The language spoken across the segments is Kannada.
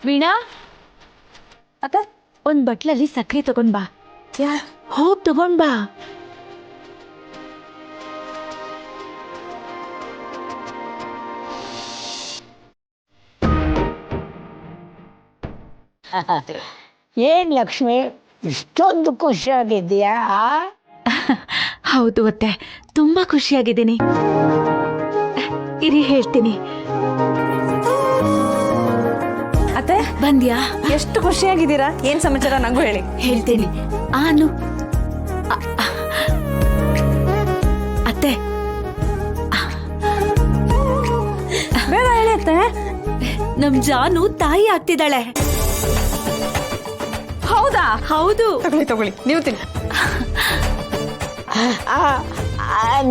ವೀಣಾ ಅತ್ತ ಒಂದ್ ಬಟ್ಲಲ್ಲಿ ಸಕ್ಕರೆ ತಗೊಂಡ್ ಬಾ. ಹೋಗ್ ತಗೊಂಡ್ ಬಾ. ಏನ್ ಲಕ್ಷ್ಮಿ ಇಷ್ಟೊಂದು ಖುಷಿಯಾಗಿದ್ದೀಯಾ? ಹೌದು ಅತ್ತೆ, ತುಂಬಾ ಖುಷಿಯಾಗಿದ್ದೀನಿ. ಇರಿ ಹೇಳ್ತೀನಿ. ಅತ್ತೆ ಬಂದ್ಯಾ? ಎಷ್ಟು ಖುಷಿಯಾಗಿದ್ದೀರಾ? ಏನ್ ಸಮಾಚಾರ ನಂಗೂ ಹೇಳಿ. ಹೇಳ್ತೀನಿ. ಆನು ಅತ್ತೆ, ಬೇಗ ಹೇಳಿ ಅತ್ತೆ. ನಮ್ ಜಾನು ತಾಯಿ ಆಗ್ತಿದ್ದಾಳೆ. ಹೌದಾ? ಹೌದು. ತಗೊಳ್ಳಿ ನೀವು ತಿನ್ನಿ.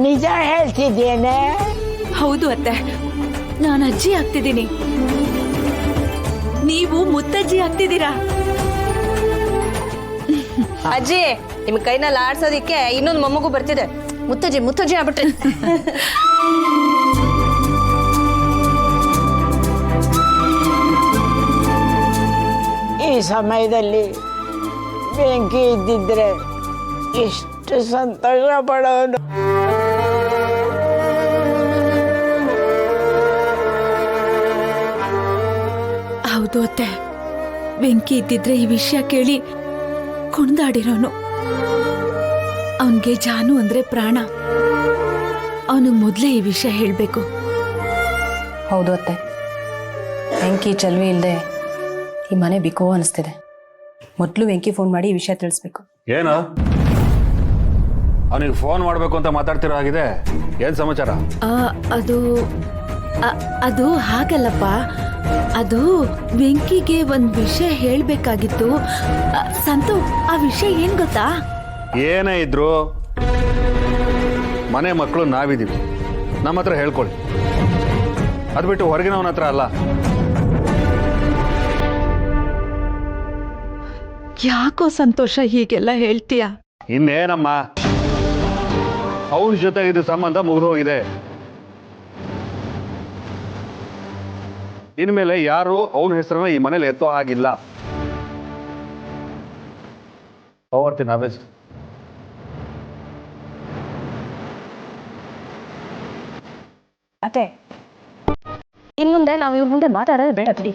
ನಿಜ ಹೇಳ್ತಿದ್ದೇನೆ. ಹೌದು ಅತ್ತೆ, ನಾನು ಅಜ್ಜಿ ಆಗ್ತಿದ್ದೀನಿ, ನೀವು ಮುತ್ತಜ್ಜಿ ಆಗ್ತಿದ್ದೀರಾ. ಅಜ್ಜಿ ನಿಮ್ ಕೈನಲ್ಲಿ ಆಡ್ಸೋದಿಕ್ಕೆ ಇನ್ನೊಂದು ಮೊಮ್ಮಗು ಬರ್ತಿದೆ. ಮುತ್ತಜ್ಜಿ ಮುತ್ತಜ್ಜಿ ಆಗ್ಬಿಟ್ರಿ. ಈ ಸಮಯದಲ್ಲಿ ಬೆಂಕಿ ಇದ್ದಿದ್ರೆ ಎಷ್ಟು ಸಂತೋಷ ಪಡೋನು. ಹೌದು ಅತ್ತೆ, ಬೆಂಕಿ ಇದ್ದಿದ್ರೆ ಈ ವಿಷಯ ಕೇಳಿ ಕುಣ್ದಾಡಿರೋನು. ಅವನ್ಗೆ ಜಾನು ಅಂದ್ರೆ ಪ್ರಾಣ. ಅವನಿಗೆ ಮೊದ್ಲೇ ಈ ವಿಷಯ ಹೇಳ್ಬೇಕು. ಹೌದು ಅತ್ತೆ, ವೆಂಕಿ ಚಲ್ವಿ ಇಲ್ಲದೆ ಈ ಮನೆ ಬಿಕೋ ಅನಿಸ್ತಿದೆ. ಮೊದಲು ವೆಂಕಿ ಫೋನ್ ಮಾಡಿ ಈ ವಿಷಯ ತಿಳಿಸ್ಬೇಕು. ಏನು ಅವನಿಗೆ ಫೋನ್ ಮಾಡಬೇಕು ಅಂತ ಮಾತಾಡ್ತಿರೋ ಆಗಿದೆ? ಏನು ಸಮಾಚಾರ? ಅದು ಅದು ಹಾಗಲ್ಲಪ್ಪ. ಅದು ವೆಂಕಿಗೆ ಒಂದ್ ವಿಷಯ ಹೇಳ್ಬೇಕಾಗಿತ್ತು. ಸಂತು, ಆ ವಿಷಯ ಏನ್ ಗೊತ್ತಾ? ಏನೇ ಇದ್ರು ಮನೆ ಮಕ್ಕಳು ನಾವಿದ್ದೀವಿ, ನಮ್ಮ ಹತ್ರ ಹೇಳ್ಕೊಳ್ಳಿ. ಅದು ಬಿಟ್ಟು ಹೊರಗಿನವನ ಹತ್ರ ಅಲ್ಲ. ಯಾಕೋ ಸಂತೋಷ ಹೀಗೆಲ್ಲ ಹೇಳ್ತೀಯ? ಇನ್ನೇನಮ್ಮ, ಅವನ ಜೊತೆ ಇದು ಸಂಬಂಧ ಮುಗಿದು ಹೋಗಿದೆ. ಇನ್ಮೇಲೆ ಯಾರು ಅವನ ಹೆಸರನ್ನ ಈ ಮನೇಲಿ ಎತ್ತೋ ಆಗಿಲ್ಲ. ಹೋಗ್ತೀನಿ ಆಫೀಸ್. ಅತ್ತೆ ಇನ್ ಮುಂದೆ ನಾವು ಇವ್ರ ಮುಂದೆ ಮಾತಾಡೋದು ಬೇಡ ಬಿಡಿ.